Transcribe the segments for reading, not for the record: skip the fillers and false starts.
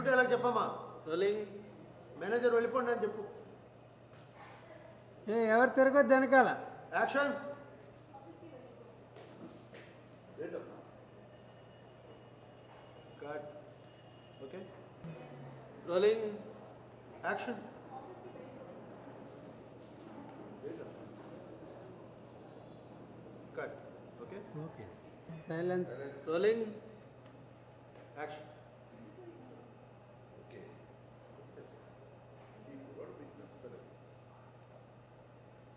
ఎలా చెప్పమ్మా rolling manager వెళ్ళిపోండి అని చెప్పు. ఎవరు తిరగొద్దు వెనకాల. Action. Cut. Okay. Rolling action. Cut. Okay. Okay silence. Rolling action.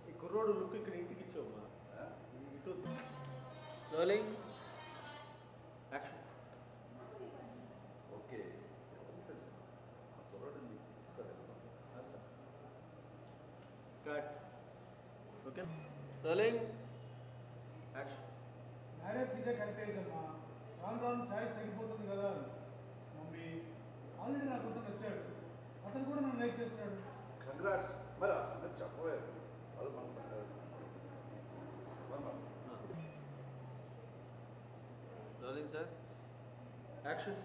ఈ కుర్రోడు లుక్ ఇక్కడ ఇంటికి ఇచ్చావమ్మా. ఇటు rolling action. Okay cut. Okay. Rolling action. Marriage ఇదే కరెక్ట్ అమ్మా. రాను రాను ఛాయిస్ తగ్గిపోతుంది కదా మమ్మీ. ఆల్రెడీ నాకు అతను నచ్చాడు, అతను కూడా నన్ను లైక్ చేస్తున్నాడు. కంగ్రాట్స్. మరి ఆ సంగతి చెప్పలేదు వాళ్ళు మన సంగతి. Rolling sir action.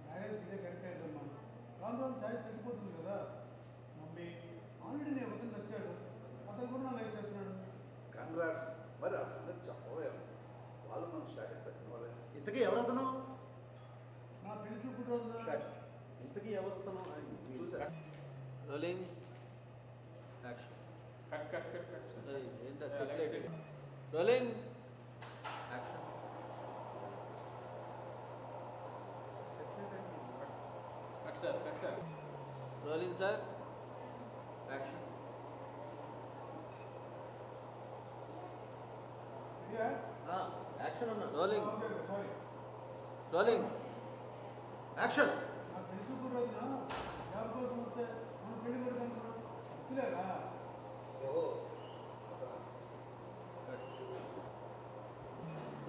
మ్యారేజ్ ఇదే కరెక్ట్ అమ్మా. రాను రాను ఛాయిస్ తగ్గిపోతుంది కదా మమ్మీ. ఆల్రెడీ నేను అతను నచ్చాడు, అతను కూడా నన్ను లైక్ చేస్తున్నాడు. కంగ్రాట్స్. మరి ఆ సంగతి చెప్పలేదు వాళ్ళు మన స్టాటస్ తగ్గిన వాళ్ళే. ఇంతకీ ఎవరతను? నా పెళ్లి చూపుల రోజున కట్. ఇంతకీ ఎవరతను? చూసా. Rolling action. Cut cut cut cut. ఏంటో settle rolling action. Cut sir cut sir. Rolling sir action. ఇదిగా? యాక్షన్ అన్నా. Rolling okay, sorry. Rolling action. నా పెళ్లి చూపుల రోజున జాబ్ కోసం వస్తే మన పెళ్లి కూడా కనుక్కున్నాం. గుర్తులేదా? ఓహో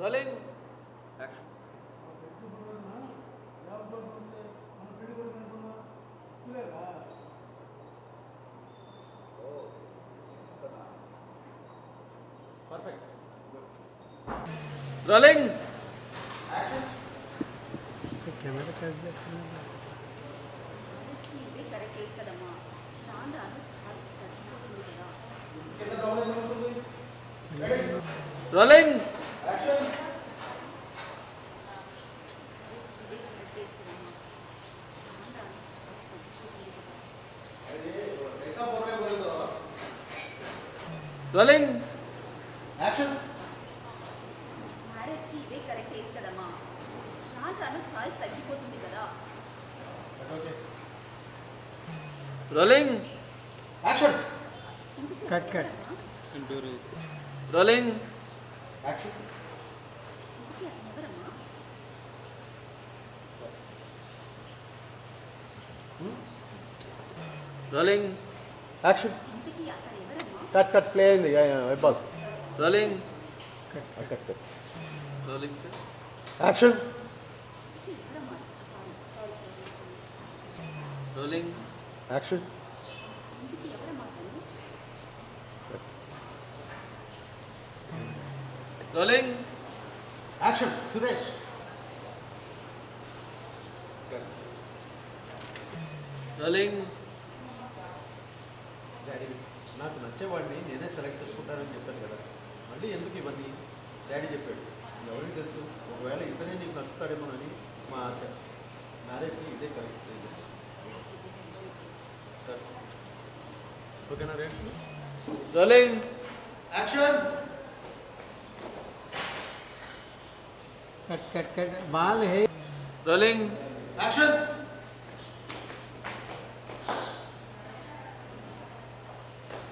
రోలింగ్ యాక్షన్. నా పెళ్లి చూపుల రోజున జాబ్ కోసం వస్తే మన పెళ్లి కూడా కనుక్కున్నాం. గుర్తులేదా? పర్ఫెక్ట్. రోలింగ్ కెమెరా క్యాచ్ చేస్తున్నా. ఇవే కరెక్ట్ చేసి కదమ్మా. రాను రాను చాలా చచ్చిపోతుంది కదా. కింద డౌన్ అవుతుంది. Rolling action. ఇవే కరెక్ట్ చేసి కదమ్మా. రాను రాను చాలా చచ్చిపోతుంది కదా. अरे ऐसा बोल रहे बोले तो. Rolling action. మ్యారేజ్కి ఇవే కరెక్ట్ చేసి కదమ్మా. రాను రాను చాయిస్ తగ్గిపోతుంది కదా. ఓకే. Rolling action. ఇంటికి కట్, కట్. ఎవరమ్మా? Rolling action. ఇంటికి ఎవరమ్మా? Rolling action. ఇంటికి అతను ఎవరమ్మా? కట్ కట్ ప్లే అయింది white balls. Rolling cut cut. Rolling sir action. ఇంటికి ఎవరమ్మా? Sorry sorry rolling action. ఇంటికి ఎవరమ్మా తను? Rolling action. Suresh. Rolling daddy నాకు నచ్చేవాడిని నేనే సెలెక్ట్ చేసుకుంటానని చెప్పాను కదా, మళ్ళీ ఎందుకు ఇవన్నీ? డాడీ చెప్పాడు. ఎవరికి తెలుసు, ఒకవేళ ఇతనే నీకు నచ్చుతాడేమోనని మా ఆశ. మ్యారేజ్కి ఇదే కరెక్ట్. ఓకేనా రేపు? Rolling action. Cut cut cut बाल है. Rolling action.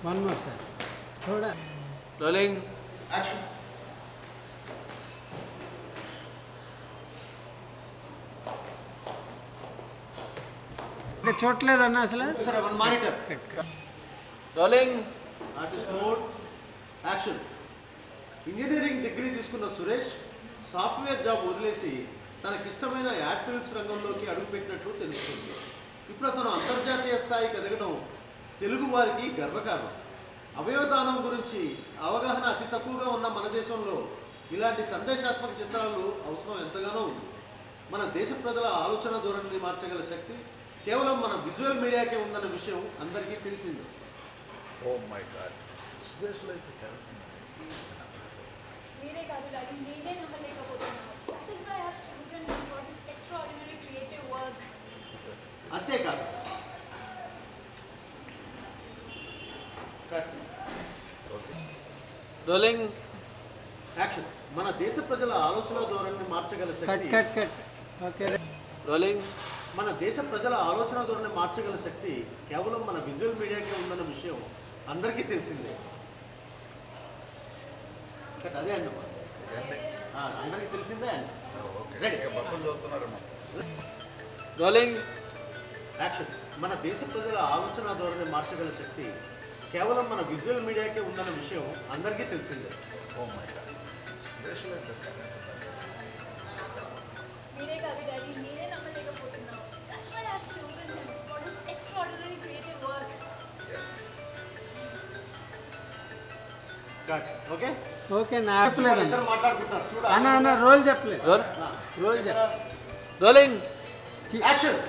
One more sir थोड़ा. Rolling action. అంటే చూడలేదన్నా అసలు. సరే one monitor. Rolling artist mode. Action. Engineering degree తీసుకున్న సురేష్ సాఫ్ట్వేర్ జాబ్ వదిలేసి తనకిష్టమైన యాడ్ ఫిల్మ్స్ రంగంలోకి అడుగుపెట్టినట్లు తెలుస్తుంది. ఇప్పుడు అతను అంతర్జాతీయ స్థాయికి ఎదగడం తెలుగు వారికి గర్వకారణం. అవయవదానం గురించి అవగాహన అతి తక్కువగా ఉన్న మన దేశంలో ఇలాంటి సందేశాత్మక చిత్రాలు అవసరం ఎంతగానో ఉంది. మన దేశ ప్రజల ఆలోచన ధోరణిని మార్చగల శక్తి కేవలం మన విజువల్ మీడియాకే ఉందన్న విషయం అందరికీ తెలిసిందే. ఓ మై గాడ్, సురేష్లో అయితే మీరే కాదు డాడీ, నేనే నమ్మలేకపోతున్నాను. That is why I have chosen him for his extraordinary creative work. అంతేకాదు కట్ రోలింగ్ యాక్షన్. మన దేశ ప్రజల ఆలోచన ధోరణిని మార్చగల కట్ శక్తి కట్ కట్ ఓకే రోలింగ్ మన దేశ ప్రజల ఆలోచన ధోరణి మార్చగల శక్తి కేవలం మన విజువల్ మీడియాకే ఉందన్న విషయం అందరికీ తెలిసిందే. కట్ అదే అండి అందరికీ తెలిసిందే అండి. రెడీ మొత్తం చదువుతున్నారమ్మా. Rolling action. మన దేశ ప్రజల ఆలోచన ధోరణి మార్చగల శక్తి కేవలం మన విజువల్ మీడియాకే ఉందన్న విషయం అందరికీ తెలిసిందే. ఓ మై గాడ్, సురేష్లో అయితే మీరే కాదు డాడీ, నేనే నమ్మలేకపోతున్నాను. That's why I have chosen him for his extraordinary creative work. Cut okay. Okay నా చెప్పలేదు ఇద్దరు మాట్లాడుకుంటారు చూడ. అన్న అన్న రోల్ చెప్పలేదు. రోల్ చెప్ప రోలింగ్ యాక్షన్.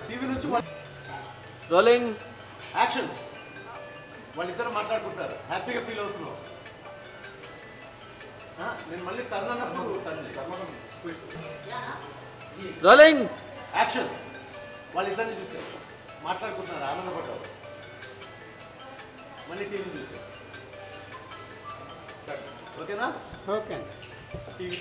టీవీ నుంచి రోలింగ్ యాక్షన్. వాళ్ళిద్దరు మాట్లాడుకుంటారు, హ్యాపీగా ఫీల్ అవుతున్నావు. నేను మళ్ళీ టర్న్ అన్నప్పుడు రోలింగ్ యాక్షన్. వాళ్ళిద్దరిని చూసారు, మాట్లాడుకుంటున్నారు, ఆనందపడ్డారు. మళ్ళీ టీవీ చూసారు. ఓకేనా? Okay TV